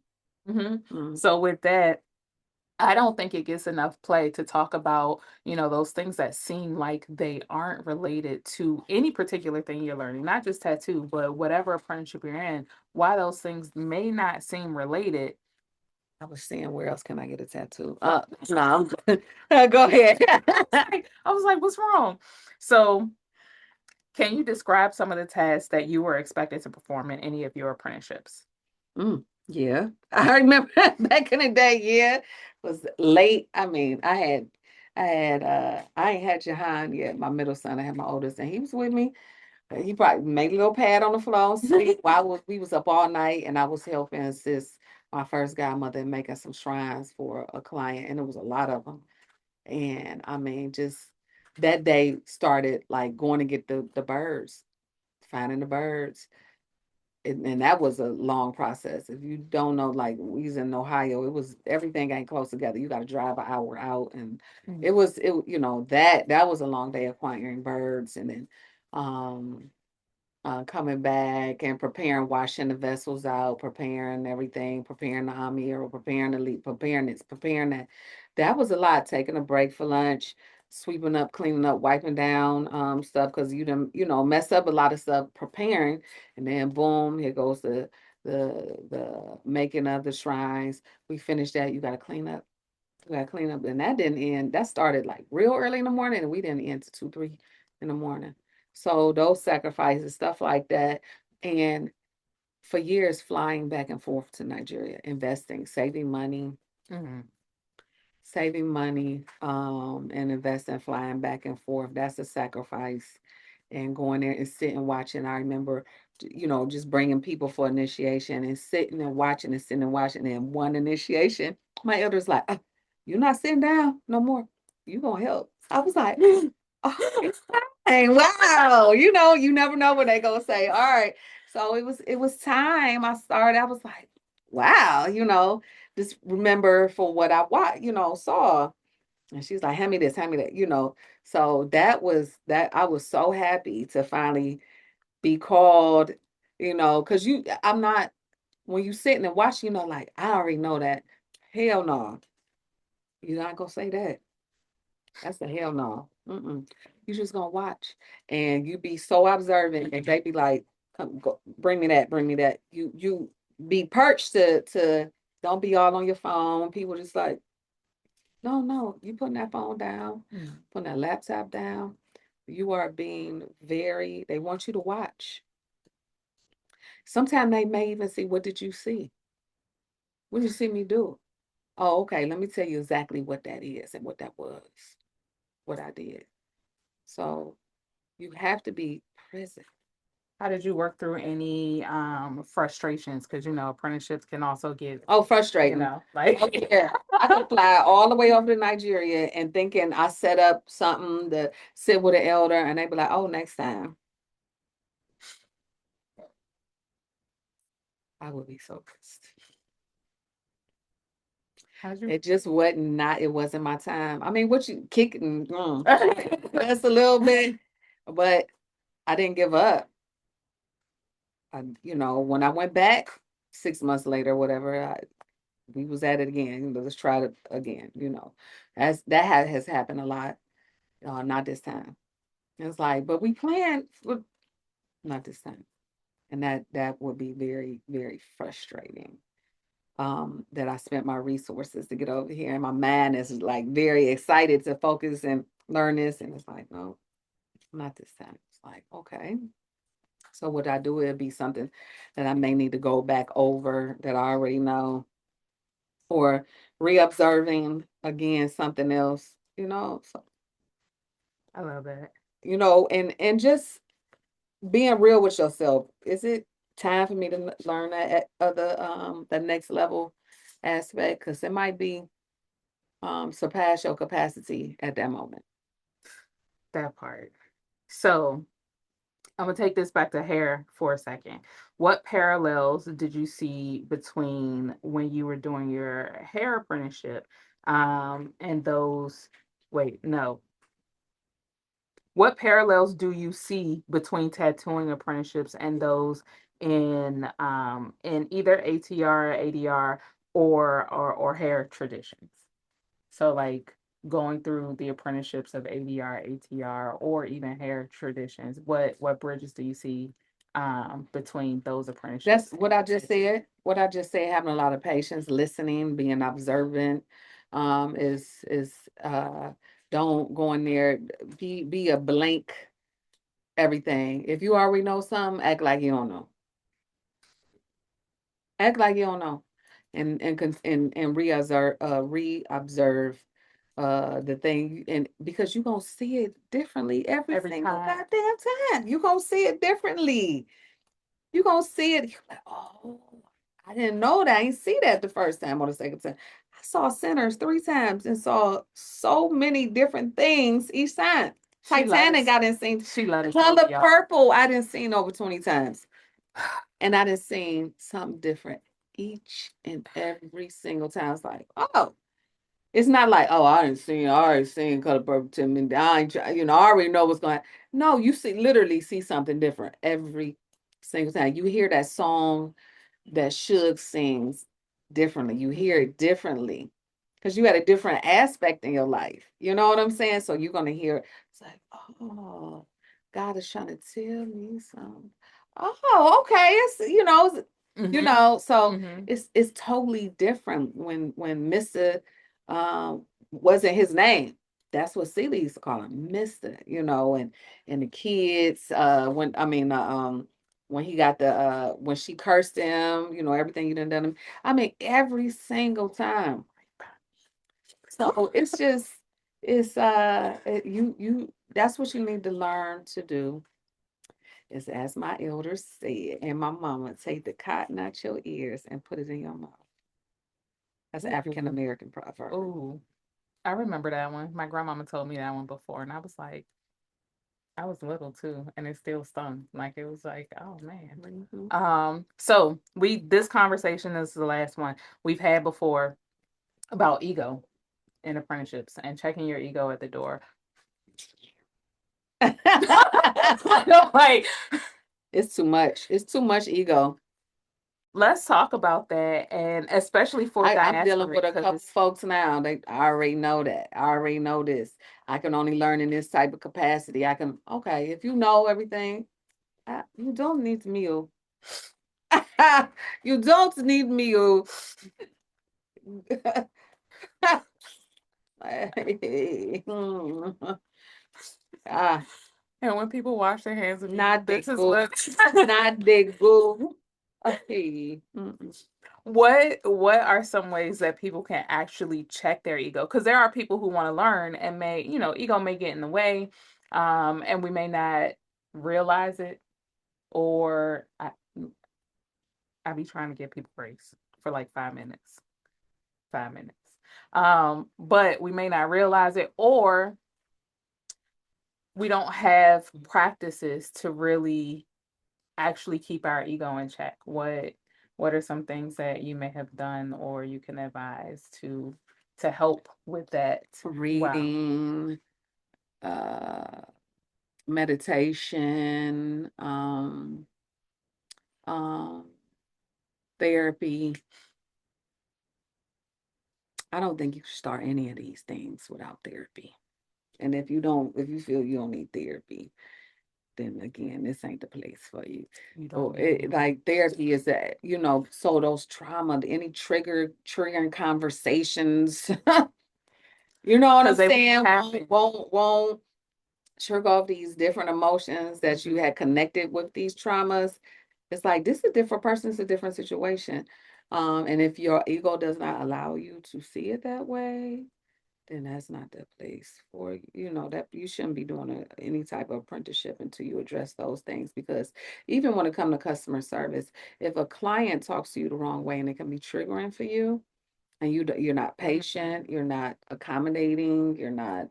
Mhm. Mm. So with that, I don't think it gets enough play to talk about, those things that seem like they aren't related to any particular thing you're learning, not just tattoo, but whatever apprenticeship you're in, why those things may not seem related. I was saying, where else can I get a tattoo? Uh, No, I'm good. Go ahead. I was like, what's wrong? So, can you describe some of the tasks that you were expected to perform in any of your apprenticeships? Yeah, I remember back in the day. Yeah, it was late. I mean, I ain't had Jahan yet. My middle son, I had my oldest, and he was with me. He probably made a little pad on the floor and sleep while we was up all night, and I was helping assist my first godmother in making some shrines for a client, and it was a lot of them. And I mean, just that day started like going to get the birds, finding the birds. And that was a long process. If you don't know, like we was in Ohio, it was everything ain't close together. You got to drive an hour out, and Mm. that was a long day acquiring birds, and then um coming back and preparing, washing the vessels out, preparing everything, preparing the amir, preparing the leaf, preparing this, preparing that. That was a lot. Taking a break for lunch, sweeping up, cleaning up, wiping down stuff because mess up a lot of stuff preparing, and then boom, here goes the making of the shrines. We finished that. You got to clean up. You got to clean up, and that didn't end. That started like real early in the morning, and we didn't end to 2, 3 in the morning. So those sacrifices, stuff like that. And for years, flying back and forth to Nigeria, investing, Mhm. saving money, and investing, flying back and forth. That's a sacrifice. And going there and sitting watching. I remember, just bringing people for initiation and sitting and watching and sitting and watching. And one initiation, my elder's like, "You're not sitting down no more. You gonna help." I was like, "Oh, it's time. Wow." You never know what they gonna say. All right. So it was time. I was like, wow, just remember for what I watched, saw. And she's like, hand me this, hand me that. So that was that. I was so happy to finally be called, because I'm not, when you sitting and watch, like, I already know that. Hell no. You're not gonna say that. That's a hell no. Mm-mm. You just gonna watch. And you be so observant, and they be like, come go, bring me that, bring me that. You be perched to don't be all on your phone. People just like, no, no, you putting that phone down, Mm. putting that laptop down. You are being they want you to watch. Sometimes they may even see, what did you see? What did you see me do? Oh, okay. Let me tell you exactly what that is and what that was, what I did. So you have to be present. How did you work through any frustrations? Because apprenticeships can also get, Oh, frustrating. like Oh, yeah. I could fly all the way over to Nigeria and thinking I set up something to sit with an elder and they be like, oh, next time. I would be so pissed. how'd you It just wasn't not, it wasn't my time. I mean, what you kicking, just a little bit, but I didn't give up. When I went back 6 months later, whatever, we was at it again. Let's try it again. Has happened a lot. Not this time. It's like, but we planned for not this time, and that would be very very frustrating. That I spent my resources to get over here, and my mind is like very excited to focus and learn this, and it's like, no, not this time. It's like, okay. So what I do, it'd be something that I may need to go back over that I already know, or re-observing again something else, So, I love that. and just being real with yourself. Is it time for me to learn that at other the next level aspect? Because it might be surpass your capacity at that moment. That part. So I'm gonna take this back to hair for a second. What parallels did you see between when you were doing your hair apprenticeship, and those? Wait, no. What parallels do you see between tattooing apprenticeships and those in either ATR, ADR, or hair traditions? So like going through the apprenticeships of ADR, ATR, or even hair traditions, what bridges do you see between those That's apprenticeships what and I just tattooing? said. What I just said, having a lot of patience, listening, being observant, is don't go in there, be a blank everything. If you already know something, act like you don't know. Act like you don't know. And re-observe the thing, and because you're gonna see it differently every Every single time. goddamn time. You're gonna see it differently. You're gonna see it. You're like, oh, I didn't know that. I didn't see that the first time or the second time. I saw Sinners 3 times and saw so many different things each time. She let Titanic, us I didn't see. she let us Color movie off. Purple, I didn't seen over 20 times. And I didn't seen something different each and every single time. It's like, oh, it's not like, oh, I already seen Color Purple to me. I ain't, I already know what's going on. No, you literally see something different every single time. You hear that song that Suge sings differently. You hear it differently because you had a different aspect in your life. You know what I'm saying? So you're gonna hear it's like, oh, God is trying to tell me something. Oh, okay. Mm-hmm. So Mm-hmm. it's totally different when Mr. Wasn't his name. That's what Celia used to call him, Mr. And the kids, when he got when she cursed him, everything you done him. I mean, every single time. So it's just you that's what you need to learn to do, is as my elders said, and my mama, take the cotton out your ears and put it in your mouth. That's an African Ooh. American proverb. Ooh. I remember that one. My grandmama told me that one before, and I was like, I was little too, and it still stung. Like it was like, oh man. Mhm. So this conversation is the last one we've had before about ego in apprenticeships and checking your ego at the door. Like, It's too much. It's too much ego. let's talk about that, and especially for I'm dealing diaspora, with a couple because folks now. I already know that. I already know this. I can only learn in this type of capacity. Okay, if you know everything, you don't need me. You you don't need me. You. ah, and when people wash their hands of you, not this the is go. what Not the go. Okay. Mm-mm. What are some ways that people can actually check their ego? Because there are people who want to learn and may, ego may get in the way, and we may not realize it, or I be trying to give people grace for like 5 minutes, 5 minutes. But we may not realize it, or we don't have practices to really actually keep our ego in check. What are some things that you may have done or you can advise to help with that? Wow. Reading, uh, meditation, um, therapy. I don't think you should start any of these things without therapy. And if you feel you don't need therapy, then again, this ain't the place for you. You don't Or need any. like therapy is that, so those trauma, any triggering conversations, you know what I'm Because they will saying? happen. Won't trigger off these different emotions that you had connected with these traumas. It's like this is a different person, it's a different situation. And if your ego does not allow you to see it that way, then that's not the place for you. You know that you shouldn't be doing any type of apprenticeship until you address those things. Because even when it comes to customer service, if a client talks to you the wrong way and it can be triggering for you, and you're not patient, you're not accommodating, you're not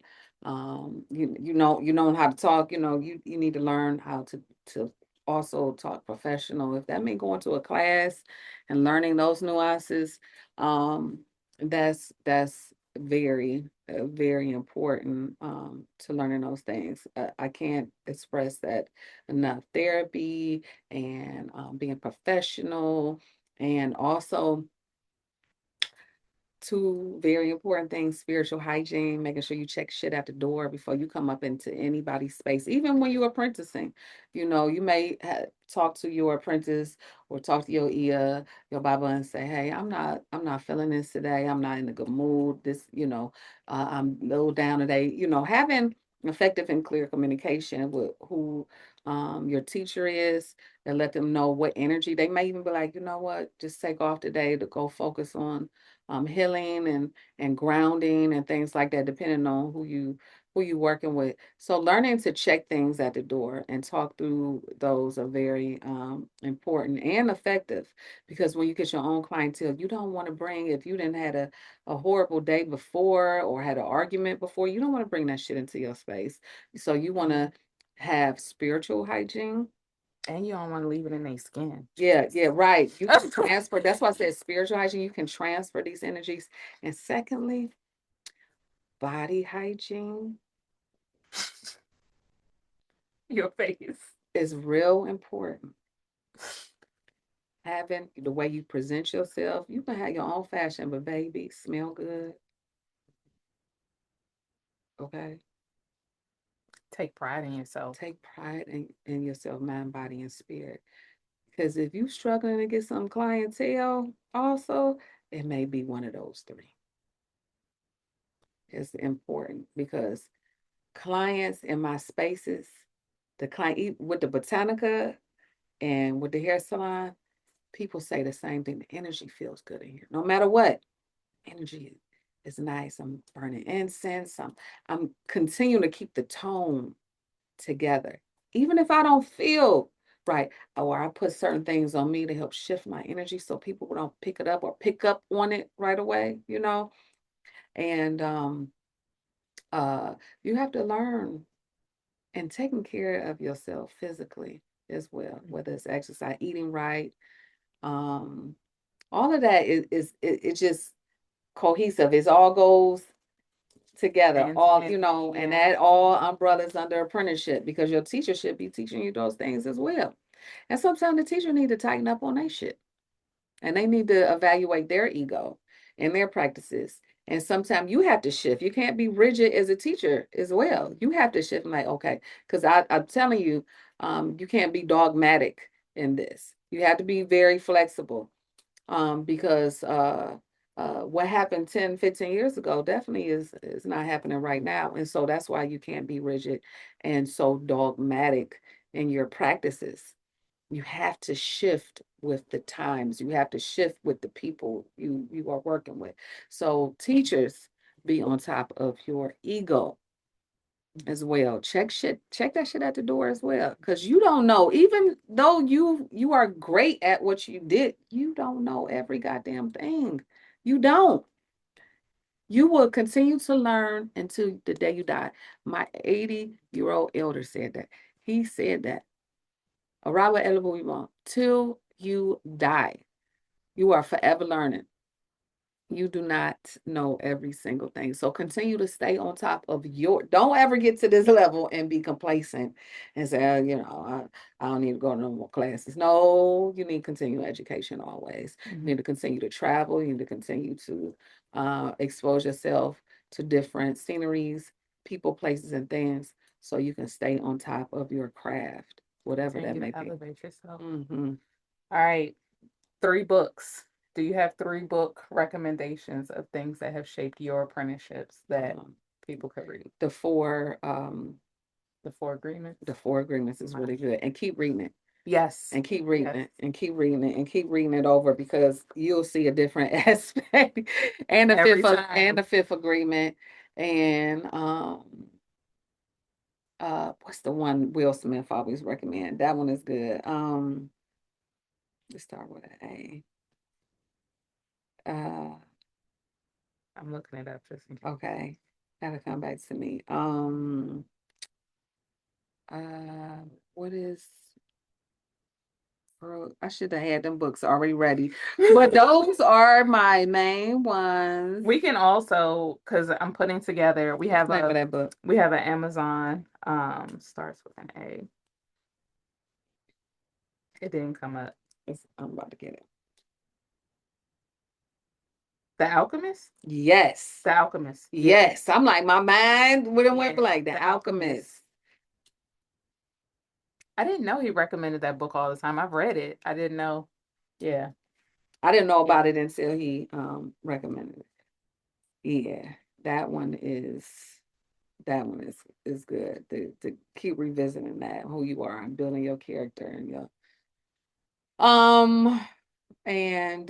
you know how to talk, you need to learn how to also talk professional. If that means going to a class and learning those nuances, um that's very important to learning those things. I can't express that enough. Therapy and being professional, and also two very important things: spiritual hygiene, making sure you check shit at the door before you come up into anybody's space. Even when you're apprenticing, you may talk to your apprentice or talk to your your Bible, and say, hey, I'm not feeling this today. I'm not in a good mood. I'm a little down today. Having effective and clear communication with who your teacher is, and let them know what energy. They may even be like, you know what, just take off today to go focus on healing and grounding and things like that, depending on who you working with. So learning to check things at the door and talk through those are very important and effective, because when you get your own clientele, you don't want to bring, if you didn't had a horrible day before or had an argument before, you don't want to bring that shit into your space. So you want to have spiritual hygiene. And you don't want to leave it in their skin. Yeah, Jesus. yeah, right. You can transfer. That's why I said spiritual hygiene. You can transfer these energies. And secondly, body hygiene Your face. is real important. Having the way you present yourself, you can have your own fashion, but baby, smell good. Okay. Take pride in yourself. Take pride in yourself, mind, body, and spirit. Because if you struggling to get some clientele, also, it may be one of those three. It's important because clients in my spaces, the client with the Botanica and with the hair salon, people say the same thing. The energy feels good in here. No matter what, energy is nice. I'm burning incense. I'm continuing to keep the tone together. Even if I don't feel right, or I put certain things on me to help shift my energy so people don't pick it up or pick up on it right away. And uh you have to learn and taking care of yourself physically as well, whether it's exercise, eating right, um, all of that it's just cohesive. It all goes together, And all and yeah. that all umbrellas under apprenticeship, because your teacher should be teaching you those things as well. And sometimes the teacher need to tighten up on that shit. And they need to evaluate their ego and their practices. And sometimes you have to shift. You can't be rigid as a teacher as well. You have to shift, like, okay, because I'm telling you, you can't be dogmatic in this. You have to be very flexible, because what happened 10, 15 years ago definitely is not happening right now. And so that's why you can't be rigid and so dogmatic in your practices. You have to shift with the times. You have to shift with the people you are working with. So teachers, be on top of your ego as well. Check that shit at the door as well. Cause you don't know, even though you are great at what you did, you don't know every goddamn thing. You don't. You will continue to learn until the day you die. My 80-year-old elder said that. He said that. Arriba el till you die. You are forever learning. You do not know every single thing. So continue to stay on top of don't ever get to this level and be complacent and say, I don't need to go to no more classes. No, you need continual education always. You need to continue to travel. You need to continue to expose yourself to different sceneries, people, places, and things so you can stay on top of your craft, whatever that Continue may to be. elevate yourself. Mm-hmm. All right. 3 books. Do you have 3 book recommendations of things that have shaped your apprenticeships that Um, people could read? the four The Four Agreements. The Four Agreements is really good. And keep reading it. Yes. And keep reading Yes. it. And keep reading it. And keep reading it over because you'll see a different aspect. And Every time. the fifth agreement. And what's the one Will Smith always recommend? That one is good. Let's start with an A. I'm looking it up just in case. Okay. Gotta come back to me. Uh what is Girl, I should have had them books already ready. But those are my main ones. We can also, because I'm putting together, What's the name of that book? we have an Amazon, starts with an A. It didn't come up. I'm about to get it. The Alchemist? Yes. The Alchemist. Yeah. Yes. I'm like, my mind would have went Yeah. blank. The The Alchemist. Alchemist. I didn't know he recommended that book all the time. I've read it. I didn't know. Yeah. I didn't know Yeah. about it until he recommended it. Yeah. That one is is good. To keep revisiting that, who you are and building your character and your um and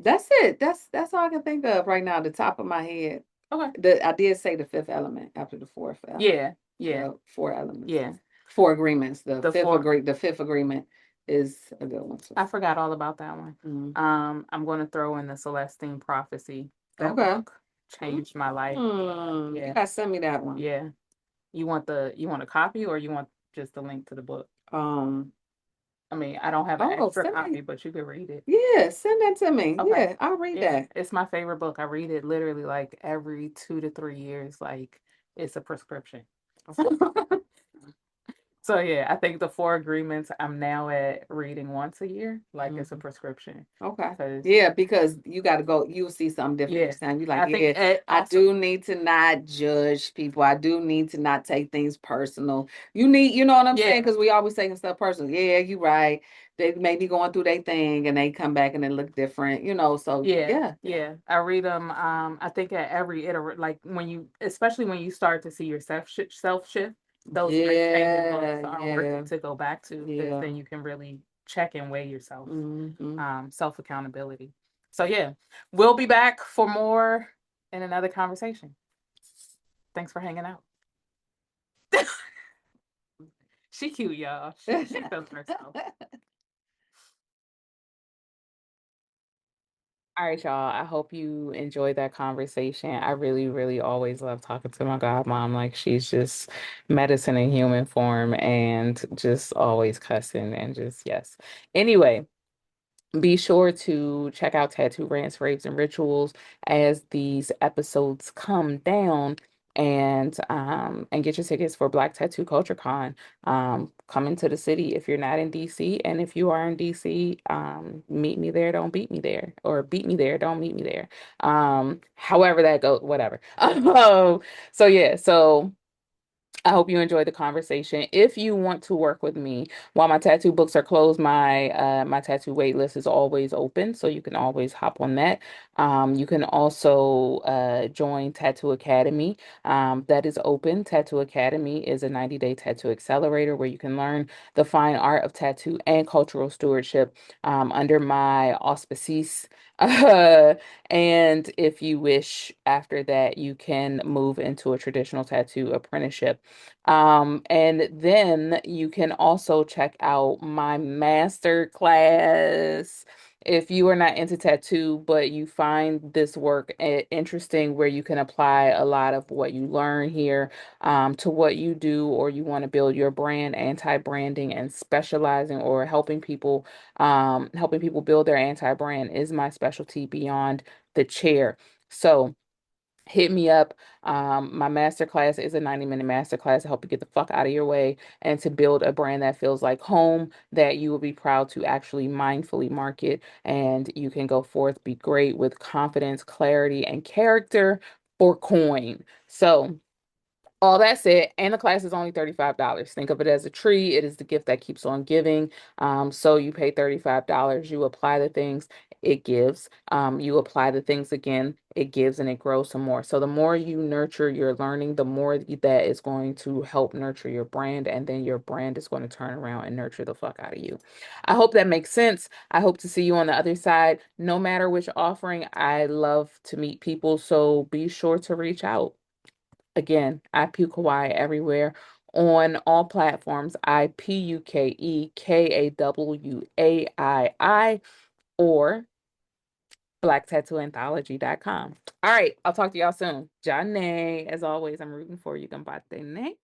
that's it. That's all I can think of right now, the top of my head. Okay. I did say the fifth element after the fourth element. Yeah. Yeah. The four elements. Yeah. Four agreements. The four. The fifth agreement is a good one too. I forgot all about that one. Mhm. I'm going to throw in the Celestine Prophecy. That Okay. book changed my life. You Yeah. gotta send me that one. Yeah. You want a copy or you want just the link to the book? Um, I mean, I don't have an oh, extra send copy, me. but you could read it. Yeah, send that to me. Okay. Yeah, I'll read Yeah. that. It's my favorite book. I read it literally like every 2 to 3 years. Like it's a prescription. So yeah, I think the Four Agreements I'm now at reading once a year, like it's a Mhm. prescription. Okay. Because Yeah, because you got to go, you'll see something different yeah, each time. You like, I think yeah, it I also do need to not judge people. I do need to not take things personal. You know what I'm saying? yeah, Because we always taking stuff personal. Yeah, you right. They may be going through their thing and they come back and they look different, so yeah, yeah. yeah. I read them. I think at every like when you, especially when you start to see your self shift, those life changing books Yeah, are worth yeah, it to go back to because yeah. then you can really check and weigh yourself. Hmm. Self accountability. So yeah, we'll be back for more in another conversation. Thanks for hanging out. She cute, y'all. She feels herself. All right, y'all. I hope you enjoyed that conversation. I really, really always love talking to my godmom. Like she's just medicine in human form and just always cussing and just yes. Anyway, be sure to check out Tattoo Rants, Raves, and Rituals as these episodes come down and get your tickets for Black Tattoo Culture Con. Come into the city if you're not in DC. And if you are in DC, meet me there, don't beat me there. Or beat me there, don't meet me there. However that goes, whatever. So yeah, so I hope you enjoyed the conversation. If you want to work with me while my tattoo books are closed, my tattoo wait list is always open, so you can always hop on that. You can also join Tattoo Academy. That is open. Tattoo Academy is a 90-day tattoo accelerator where you can learn the fine art of tattoo and cultural stewardship under my auspices. Uh, and if you wish, after that, you can move into a traditional tattoo apprenticeship. And then you can also check out my master class. If you are not into tattoo, but you find this work interesting, where you can apply a lot of what you learn here to what you do, or you want to build your brand, anti-branding and specializing or helping people build their anti-brand is my specialty beyond the chair. So hit me up. My masterclass is a 90-minute masterclass to help you get the fuck out of your way and to build a brand that feels like home, that you will be proud to actually mindfully market. And you can go forth, be great with confidence, clarity, and character for coin. So, all that said, and the class is only $35. Think of it as a tree. It is the gift that keeps on giving. So you pay $35. You apply the things, it gives. You apply the things again, it gives, and it grows some more. So the more you nurture your learning, the more that is going to help nurture your brand, and then your brand is going to turn around and nurture the fuck out of you. I hope that makes sense. I hope to see you on the other side. No matter which offering, I love to meet people. So be sure to reach out. Again, I Puke Hawaii everywhere on all platforms. IPUKEKAWAII or blacktattooanthology.com. All right, I'll talk to y'all soon. Janae, as always, I'm rooting for you. Gambate, ne?